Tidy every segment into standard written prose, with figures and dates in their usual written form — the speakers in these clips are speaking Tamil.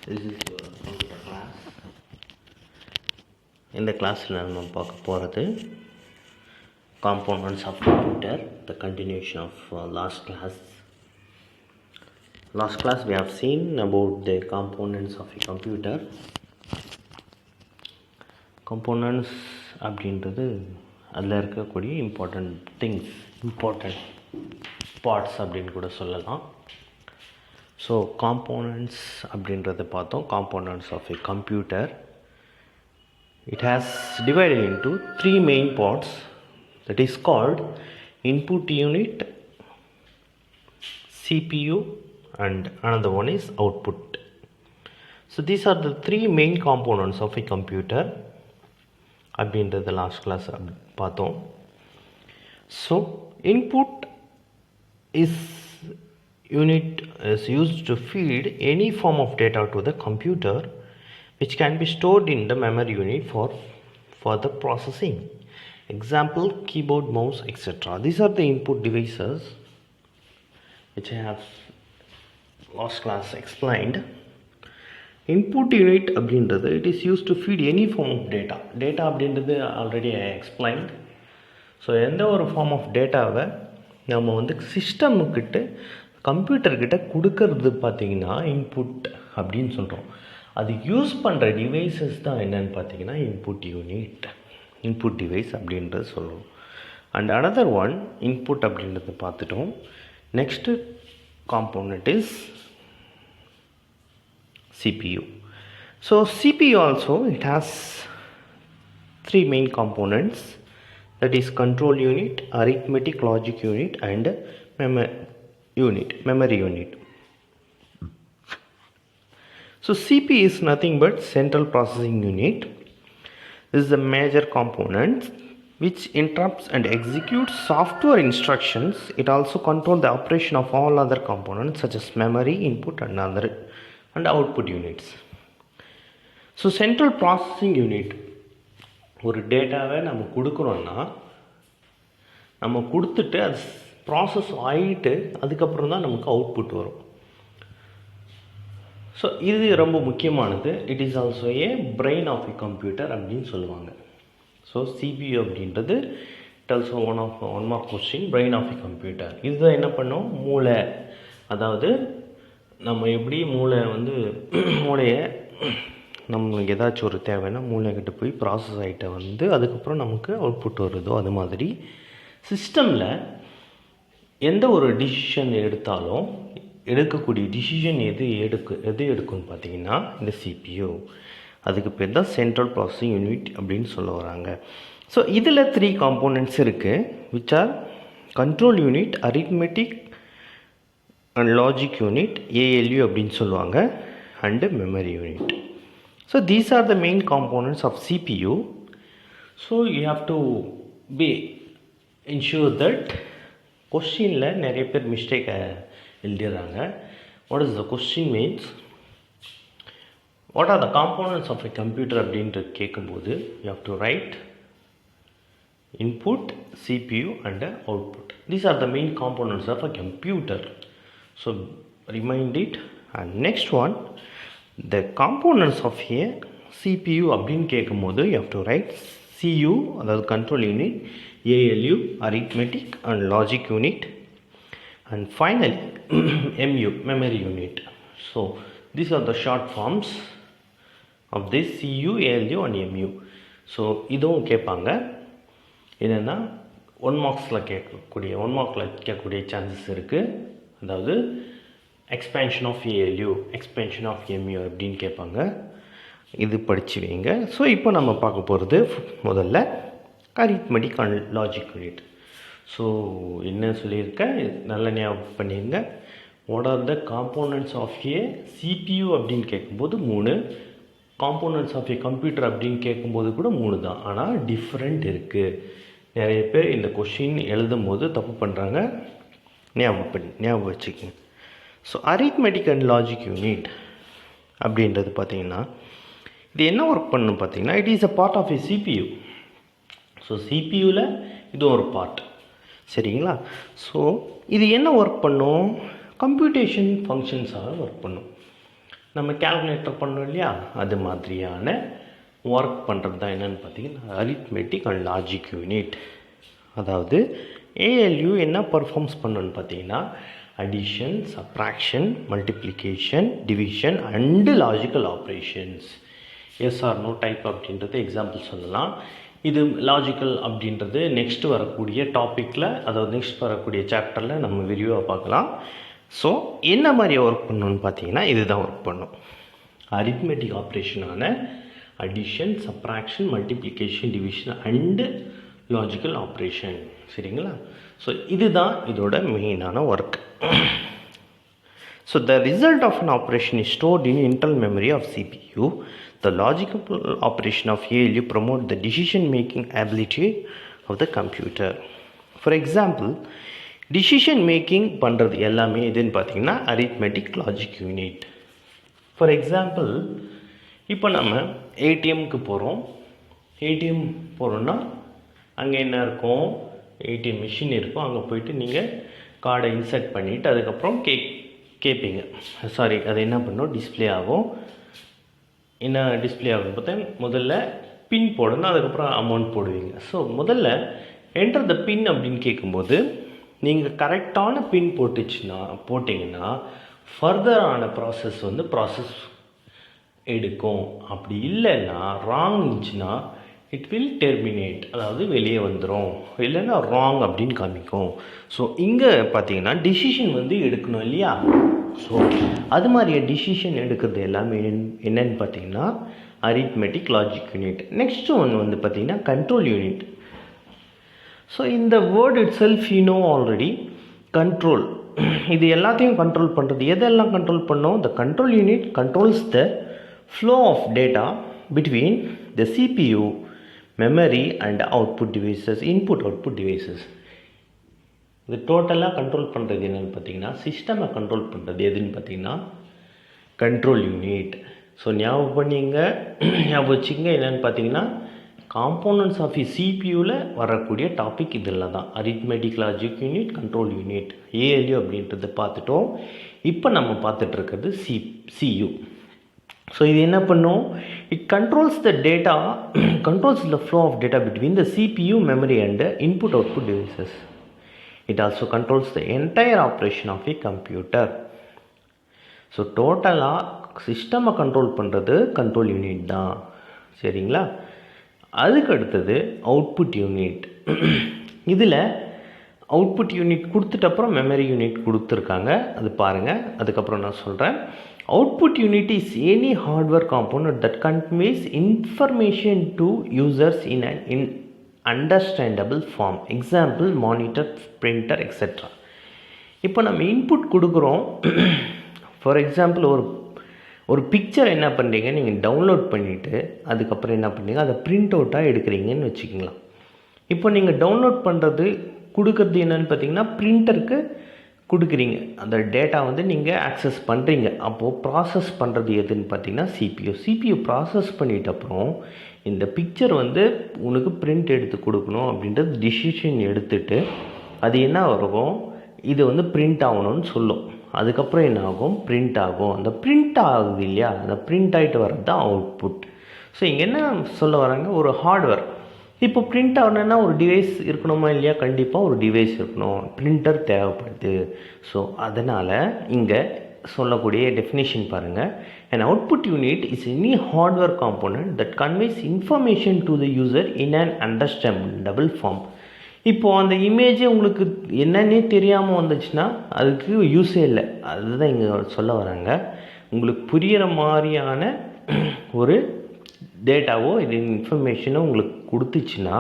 This is your computer class. இந்த கிளாஸில் நம்ம பார்க்க போகிறது components of computer, the continuation of last class. Last class we have seen about the components of a computer. Components அப்படின்றது அதில் இருக்கக்கூடிய important parts அப்படின்னு கூட சொல்லலாம். ஸோ காம்போனன்ட்ஸ் அப்படின்றத பார்த்தோம். Components of a computer, it has divided into three main parts, that is called input unit, CPU, and another one is output. So these are the three main components of a computer அப்படின்றத லாஸ்ட் கிளாஸ் பார்த்தோம். So input unit is used to feed any form of data to the computer, which can be stored in the memory unit for further processing. Example, keyboard, mouse, etc. These are the input devices which I have last class explained. Input unit அப்படின்றது it is used to feed any form of data. Data அப்படின்றது already I explained. ஸோ எந்த ஒரு ஃபார்ம் ஆஃப் டேட்டாவை நம்ம வந்து சிஸ்டமுக்கிட்ட கம்ப்யூட்டர்கிட்ட கொடுக்கறது பார்த்திங்கன்னா இன்புட் அப்படின்னு சொல்கிறோம். அது யூஸ் பண்ணுற டிவைசஸ் தான் என்னென்னு பார்த்தீங்கன்னா இன்புட் டிவைஸ் அப்படின்றது சொல்லுவோம். அண்ட் அனதர் ஒன் இன்புட் அப்படின்றத பார்த்துட்டோம். Next component is CPU. So CPU also it has three main components, that is control unit, arithmetic logic unit, and memory unit. So CPU is nothing but central processing unit. This is a major component which interrupts and executes software instructions. It also controls the operation of all other components such as memory, input, and output units. So central processing unit, ஒரு டேட்டாவை நம்ம கொடுக்குறோன்னா நம்ம கொடுத்துட்டு அது ப்ராசஸ் ஆகிட்டு அதுக்கப்புறம் தான் நமக்கு அவுட்புட் வரும். ஸோ இது ரொம்ப முக்கியமானது. It is also a brain of a computer அப்படின்னு சொல்லுவாங்க. ஸோ CPU அப்படின்றது it also one mark question, brain of a computer. இதுதான் என்ன பண்ணோம், மூளை. அதாவது நம்ம எப்படி மூளையை நம்மளுக்கு ஏதாச்சும் ஒரு தேவைன்னா மூளைக்கிட்ட போய் ப்ராசஸ் ஆகிட்ட வந்து அதுக்கப்புறம் நமக்கு அவுட்புட் வருதோ அது மாதிரி சிஸ்டமில் எந்த ஒரு டிசிஷன் எடுத்தாலும் எடுக்கக்கூடிய டிசிஷன் எது எடுக்குன்னு பார்த்தீங்கன்னா இந்த CPU. அதுக்கு பேர் தான் சென்ட்ரல் ப்ராசஸிங் யூனிட் அப்படின்னு சொல்ல வராங்க. ஸோ இதில் த்ரீ காம்போனன்ட்ஸ் இருக்குது, which are control unit, arithmetic and logic unit, ALU அப்படின்னு சொல்லுவாங்க, and memory unit. So these are the main components of CPU. So you have to ensure that கொஸ்டினில் நிறைய பேர் மிஸ்டேக்கை எழுதிடுறாங்க. What is the question means, what are the components of a computer அப்படின்ட்டு கேட்கும்போது you have to write input, CPU and output. These are the main components of a computer. So remind it. And next one, the components of a CPU அப்படின்னு கேட்கும்போது you have to write CU, அதாவது control unit, ALU, arithmetic and logic unit, and finally MU, memory unit. So these are the short forms of this CU, ALU and MU. So இதுவும் கேட்பாங்க. என்னென்னா ஒன் மார்க்கில் கேட்கக்கூடிய சான்சஸ் இருக்குது. அதாவது expansion of ALU, expansion of MU அப்படின்னு கேட்பாங்க. இது படித்து வைங்க. ஸோ இப்போ நம்ம பார்க்க போகிறது முதல்ல arithmetic and logic unit. So என்ன சொல்லியிருக்கேன் நல்லா ஞாபகம் பண்ணிடுங்க. What are the components of a CPU அப்படின்னு கேட்கும்போது 3, காம்போனன்ட்ஸ் ஆஃப் ஏ கம்ப்யூட்டர் அப்படின்னு கேட்கும்போது கூட 3 தான், ஆனால் டிஃப்ரெண்ட் இருக்குது. நிறைய பேர் இந்த கொஷின் எழுதும் போது தப்பு பண்ணுறாங்க. ஞாபகம் வச்சுக்கோங்க. So arithmetic and logic unit அப்படின்றது பார்த்திங்கன்னா இது என்ன ஒர்க் பண்ணணும் பார்த்தீங்கன்னா, it is a part of a CPU. So CPUவில் இது ஒரு பார்ட், சரிங்களா? ஸோ இது என்ன ஒர்க் பண்ணும், கம்ப்யூட்டேஷன் ஃபங்க்ஷன்ஸாக ஒர்க் பண்ணும். நம்ம கேல்குலேட்டர் பண்ணோம் இல்லையா, அது மாதிரியான ஒர்க் பண்ணுறது தான் என்னென்னு பார்த்தீங்கன்னா அரித்மெட்டிக் அண்ட் லாஜிக் யூனிட். அதாவது ஏஎல்யூ என்ன பர்ஃபார்ம்ஸ் பண்ணணுன்னு பார்த்தீங்கன்னா addition, subtraction, multiplication, division and logical operations. Yes or no type அப்படின்றது எக்ஸாம்பிள் சொல்லலாம். இது லாஜிக்கல் அப்படின்றது நெக்ஸ்ட்டு வரக்கூடிய டாப்பிக்கில், அதாவது நெக்ஸ்ட் வரக்கூடிய சாப்டரில் நம்ம விரிவாக பார்க்கலாம். ஸோ என்ன மாதிரி ஒர்க் பண்ணணுன்னு பார்த்தீங்கன்னா இதுதான் ஒர்க் பண்ணும். அரித்மெட்டிக் ஆப்ரேஷனான addition, subtraction, multiplication, division and logical operation. சரிங்களா? ஸோ இதுதான் இதோட மெயினான work. So the result of an operation is stored in internal memory of CPU. The logical operation of ALU promote the decision making ability of the computer. For example, decision making பண்றது எல்லாமே எதுன்னு பார்த்தீங்கன்னா arithmetic logic unit. For example, இப்போ நம்ம ஏடிஎம்க்கு போகிறோம். ஏடிஎம் போகிறோன்னா அங்கே என்ன இருக்கும், ஏடிஎம் மிஷின் இருக்கும். அங்கே போயிட்டு நீங்கள் கார்டை இன்சர்ட் பண்ணிவிட்டு அதுக்கப்புறம் கேட்பீங்க. சாரி, அது என்ன பண்ணணும், டிஸ்பிளே ஆகும். என்ன டிஸ்பிளே ஆகும்னு பார்த்தா முதல்ல பின் போடணும், அதுக்கப்புறம் அமௌண்ட் போடுவீங்க. ஸோ முதல்ல என்டர் த பின் அப்படின்னு கேட்கும்போது நீங்கள் கரெக்டான பின் போட்டிங்கன்னா ஃபர்தரான ப்ராசஸ் ப்ராசஸ் எடுக்கும். அப்படி இல்லைன்னா ராங் இருந்துச்சுன்னா இட் வில் டெர்மினேட், அதாவது வெளியே வந்துடும். இல்லைன்னா ராங் அப்படின்னு காமிக்கும். ஸோ இங்கே பார்த்தீங்கன்னா டிசிஷன் எடுக்கணும் இல்லையா? ஸோ அது மாதிரியே டிசிஷன் எடுக்கிறது எல்லாமே என்னன்னு பார்த்தீங்கன்னா அரித்மெட்டிக் லாஜிக் யூனிட். நெக்ஸ்ட் ஒன்று பார்த்தீங்கன்னா கண்ட்ரோல் யூனிட். ஸோ இந்த word itself already control. இது எல்லாத்தையும் கண்ட்ரோல் பண்ணுறது. எதெல்லாம் கண்ட்ரோல் பண்ணோம்? The control unit controls the flow of data between the CPU, memory and output devices, input output devices. இது டோட்டலாக கண்ட்ரோல் பண்ணுறது என்னென்னு பார்த்தீங்கன்னா சிஸ்டமை கண்ட்ரோல் பண்ணுறது எதுன்னு பார்த்தீங்கன்னா கண்ட்ரோல் யூனிட். ஸோ ஞாபகம் வச்சுங்க என்னென்னு பார்த்தீங்கன்னா காம்போனன்ட்ஸ் ஆஃப் சிபியூவில் வரக்கூடிய டாபிக் இதில் தான் arithmetic logic unit, control unit, ALU அப்படின்றத பார்த்துட்டோம். இப்போ நம்ம பார்த்துட்டு இருக்கிறது சியு. ஸோ இது என்ன பண்ணும்? It controls the data, controls the flow of data between the CPU, memory and input output devices. It also controls the entire operation of a computer. So டோட்டலாக சிஸ்டமை கண்ட்ரோல் பண்ணுறது கண்ட்ரோல் யூனிட் தான். சரிங்களா? அதுக்கு அடுத்தது அவுட்புட் யூனிட். இதில் அவுட்புட் யூனிட் கொடுத்துட்டப்புறம் மெமரி யூனிட் கொடுத்துருக்காங்க, அது பாருங்கள். அதுக்கப்புறம் நான் சொல்கிறேன். Output unit is any hardware component that conveys information to users in an understandable form. Example, monitor, printer, etc. இப்போ நம்ம இன்புட் கொடுக்குறோம். ஃபார் எக்ஸாம்பிள் ஒரு பிக்சர் என்ன பண்ணுறீங்க, நீங்கள் டவுன்லோட் பண்ணிவிட்டு அதுக்கப்புறம் என்ன பண்ணுறீங்க, அதை பிரிண்ட் அவுட்டாக எடுக்கிறீங்கன்னு வச்சுக்கலாம். இப்போ நீங்கள் டவுன்லோட் பண்ணுறது கொடுக்குறது என்னென்னு பார்த்தீங்கன்னா பிரிண்டருக்கு கொடுக்குறீங்க. அந்த டேட்டா நீங்கள் ஆக்சஸ் பண்ணுறீங்க. அப்போது ப்ராசஸ் பண்ணுறது எதுன்னு பார்த்தீங்கன்னா சிபியூ ப்ராசஸ் பண்ணிட்ட அப்புறம் இந்த பிக்சர் உனக்கு பிரிண்ட் எடுத்து கொடுக்கணும் அப்படின்றது டிசிஷன் எடுத்துகிட்டு அது என்ன ஆகும், இது பிரிண்ட் ஆகணும்னு சொல்லும். அதுக்கப்புறம் என்ன ஆகும், பிரிண்ட் ஆகும். அந்த பிரிண்ட் ஆகுது இல்லையா, அந்த பிரிண்ட் ஆகிட்டு வர்றது தான் அவுட்புட். ஸோ இங்கே என்ன சொல்ல வராங்க, ஒரு ஹார்ட்வேர் இப்போ பிரிண்ட் ஆகணுன்னா ஒரு டிவைஸ் இருக்கணுமா இல்லையா? கண்டிப்பாக ஒரு டிவைஸ் இருக்கணும், பிரிண்டர் தேவைப்படுது. ஸோ அதனால் இங்கே சொல்லக்கூடிய டெஃபினேஷன் பாருங்கள். an output unit is any hardware component that conveys information to the user in an understandable form. இப்போது அந்த இமேஜே உங்களுக்கு என்னன்னே தெரியாமல் வந்துச்சுன்னா அதுக்கு யூஸே இல்லை. அதுதான் இங்கே சொல்ல வராங்க. உங்களுக்கு புரிகிற மாதிரியான ஒரு டேட்டாவோ இது இன்ஃபர்மேஷனோ உங்களுக்கு கொடுத்துச்சுன்னா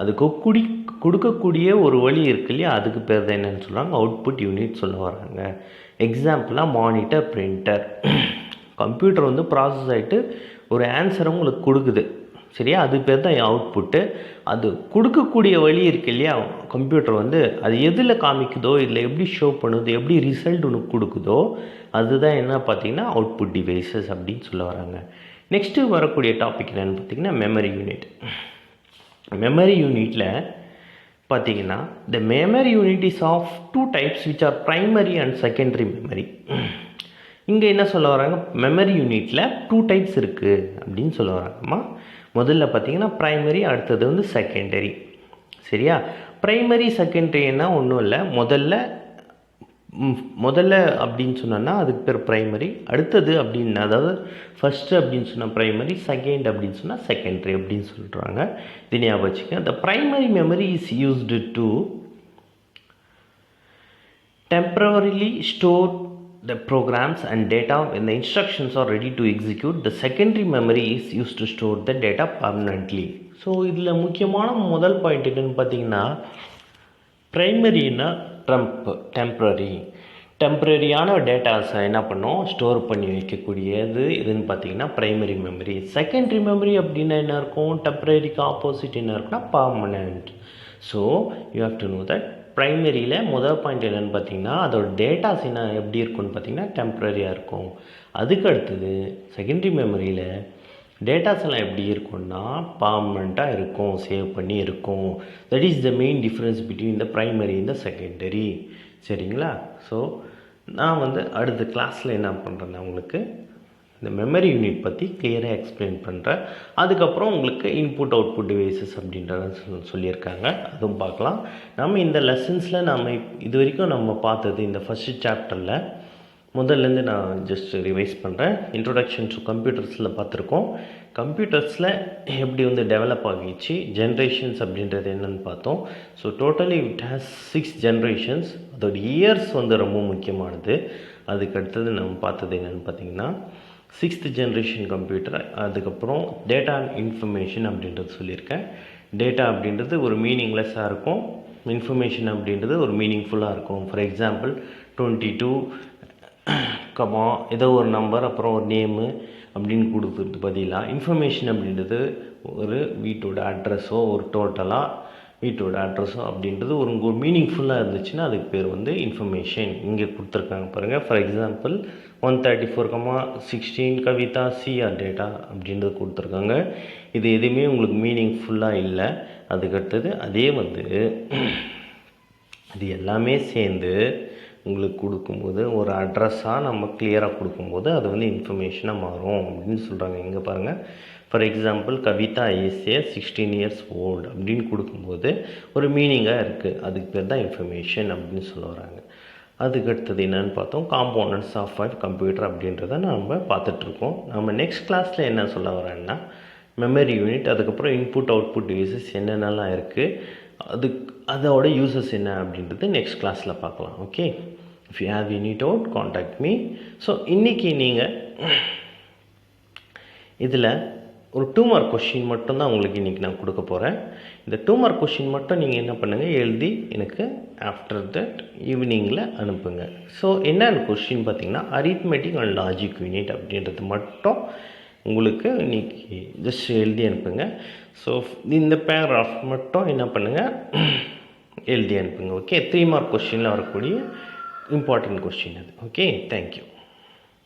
அதுக்கு கொடுக்கக்கூடிய ஒரு வழி இருக்கு இல்லையா, அதுக்கு பேர் தான் என்னென்னு சொல்கிறாங்க, அவுட்புட் யூனிட் சொல்ல வராங்க. எக்ஸாம்பிளாக மானிட்டர், பிரிண்டர். கம்ப்யூட்டர் ப்ராசஸ் ஆகிட்டு ஒரு ஆன்சரை உங்களுக்கு கொடுக்குது சரியா, அது பேர் தான் அவுட்புட்டு. அது கொடுக்கக்கூடிய வழி இருக்கு இல்லையா, கம்ப்யூட்டர் அது எதில் காமிக்குதோ, இதில் எப்படி ஷோ பண்ணுதோ, எப்படி ரிசல்ட் உனக்கு கொடுக்குதோ அதுதான் என்ன பார்த்தீங்கன்னா அவுட்புட் டிவைசஸ் அப்படின்னு சொல்ல வராங்க. நெக்ஸ்ட்டு வரக்கூடிய டாபிக் என்னென்னு பார்த்தீங்கன்னா மெமரி யூனிட். மெமரி யூனிட்டில் பார்த்தீங்கன்னா the memory unit is of two types which are primary and secondary memory. இங்கே என்ன சொல்ல வராங்க, மெமரி யூனிட்டில் 2 டைப்ஸ் இருக்குது அப்படின்னு சொல்ல வராங்கம்மா. முதல்ல பார்த்தீங்கன்னா ப்ரைமரி, அடுத்தது வந்து செகண்டரி. சரியா? ப்ரைமரி செகண்டரின்னா ஒன்றும் இல்லை, முதல்ல அப்படின்னு சொன்னோன்னா அதுக்கு பேர் ப்ரைமரி, அடுத்தது அப்படின்னு அதாவது ஃபஸ்ட்டு அப்படின்னு சொன்னால் ப்ரைமரி, செகண்ட் அப்படின்னு சொன்னால் செகண்டரி அப்படின்னு சொல்கிறாங்க. இது ஞாபகம் வச்சுக்க. த primary memory is used to temporarily store the programs and data when the instructions are ready to execute. The secondary memory is used to store the data permanently. So இதில் முக்கியமான முதல் பாயிண்ட் என்னென்னு பார்த்தீங்கன்னா, ப்ரைமரினா டெம்ப்ரரியான டேட்டாஸை என்ன பண்ணோம், ஸ்டோர் பண்ணி வைக்கக்கூடியது இதுன்னு பார்த்தீங்கன்னா ப்ரைமரி மெமரி. செகண்டரி மெமரி அப்படின்னா என்ன இருக்கும், டெம்ப்ரரிக்கு ஆப்போசிட் என்ன இருக்குன்னா permanent. So you have to know that ப்ரைமரியில் முதல் பாயிண்ட் என்னென்னு பார்த்தீங்கன்னா அதோட டேட்டாஸ் என்ன எப்படி இருக்குன்னு பார்த்தீங்கன்னா டெம்ப்ரரியாக இருக்கும். அதுக்கு அடுத்தது செகண்டரி மெமரியில் டேட்டாஸ் எல்லாம் எப்படி இருக்கும்னா பர்மனெண்ட்டாக இருக்கும், சேவ் பண்ணி இருக்கும். That is the main difference between the primary இந்த செகண்டரி. சரிங்களா? ஸோ நான் வந்து அடுத்த கிளாஸில் என்ன பண்ணுறேன்னா உங்களுக்கு இந்த மெமரி யூனிட் பற்றி கிளியராக எக்ஸ்பிளைன் பண்ணுறேன். அதுக்கப்புறம் உங்களுக்கு இன்புட் அவுட்புட் டிவைசஸ் அப்படின்றத சொல்லியிருக்காங்க, அதுவும் பார்க்கலாம். நம்ம இந்த லெசன்ஸில் இது வரைக்கும் நம்ம பார்த்தது இந்த ஃபஸ்ட்டு சாப்டரில் முதல்லேருந்து நான் ஜஸ்ட் ரிவைஸ் பண்ணுறேன். இன்ட்ரொடக்ஷன் டு கம்ப்யூட்டர்ஸில் பார்த்துருக்கோம். கம்ப்யூட்டர்ஸில் எப்படி வந்து டெவலப் ஆகிடுச்சு, ஜென்ரேஷன்ஸ் அப்படின்றது என்னென்னு பார்த்தோம். So totally it has 6 generations. அதோட இயர்ஸ் வந்து ரொம்ப முக்கியமானது. அதுக்கு அடுத்தது நம்ம பார்த்தது என்னென்னு பார்த்தீங்கன்னா 6th ஜென்ரேஷன் கம்ப்யூட்டர். அதுக்கப்புறம் டேட்டா இன்ஃபர்மேஷன் அப்படின்றது சொல்லியிருக்கேன். டேட்டா அப்படின்றது ஒரு மீனிங்லெஸ்ஸாக இருக்கும், இன்ஃபர்மேஷன் அப்படின்றது ஒரு மீனிங்ஃபுல்லாக இருக்கும். ஃபார் எக்ஸாம்பிள் 22 ஏதோ ஒரு நம்பர் அப்புறம் ஒரு நேமு அப்படின்னு கொடுக்குறது பதிலாக இன்ஃபர்மேஷன் அப்படின்றது ஒரு வீட்டோட அட்ரஸோ ஒரு டோட்டலாக வீட்டோட அட்ரஸோ அப்படின்றது ஒரு மீனிங்ஃபுல்லாக இருந்துச்சுன்னா அதுக்கு பேர் வந்து இன்ஃபர்மேஷன். இங்கே கொடுத்துருக்காங்க பாருங்கள். For example 134,16 Kavitha CR data அப்படின்றது கொடுத்துருக்காங்க. இது எதுவுமே உங்களுக்கு மீனிங்ஃபுல்லாக இல்லை. அதுக்கடுத்தது அதே வந்து இது எல்லாமே சேர்ந்து உங்களுக்கு கொடுக்கும்போது ஒரு அட்ரஸாக நம்ம கிளியராக கொடுக்கும்போது அது வந்து இன்ஃபர்மேஷனாக மாறும் அப்படின்னு சொல்கிறாங்க. இங்கே பாருங்கள். For example Kavitha is 16 years old அப்படின்னு கொடுக்கும்போது ஒரு மீனிங்காக இருக்குது, அதுக்கு பேர் தான் இன்ஃபர்மேஷன் அப்படின்னு சொல்ல வராங்க. அதுக்கடுத்தது என்னென்னு பார்த்தோம், காம்போனன்ட்ஸ் ஆஃப் கம்ப்யூட்டர் அப்படின்றத நம்ம பார்த்துட்ருக்கோம். நம்ம நெக்ஸ்ட் கிளாஸில் என்ன சொல்ல வரேன்னா மெமரி யூனிட், அதுக்கப்புறம் இன்புட் அவுட்புட் டிவைசஸ் என்னென்னலாம் இருக்குது, அதோட யூசஸ் என்ன அப்படின்றது நெக்ஸ்ட் கிளாஸில் பார்க்கலாம். Okay, if you have any doubt contact me. So இன்றைக்கி நீங்கள் இதில் ஒரு 2 மார்க் கொஷின் மட்டும்தான் உங்களுக்கு இன்றைக்கி நான் கொடுக்க போகிறேன். இந்த 2 மார்க் கொஷின் மட்டும் நீங்கள் என்ன பண்ணுங்கள், எழுதி எனக்கு ஆஃப்டர் தட் ஈவினிங்கில் அனுப்புங்க. ஸோ என்னென்ன கொஷின் பார்த்தீங்கன்னா அரித்மெட்டிக் அண்ட் லாஜிக் யூனிட் அப்படின்றது மட்டும் உங்களுக்கு இன்றைக்கி ஜஸ்ட் எழுதி அனுப்புங்க. ஸோ இந்த பேராகிராஃப் மட்டும் என்ன பண்ணுங்கள், எழுதி அனுப்புங்க. ஓகே, 3 மார்க் கொஷினில் வரக்கூடிய இம்பார்ட்டன்ட் கொஷின் அது. Okay, thank you.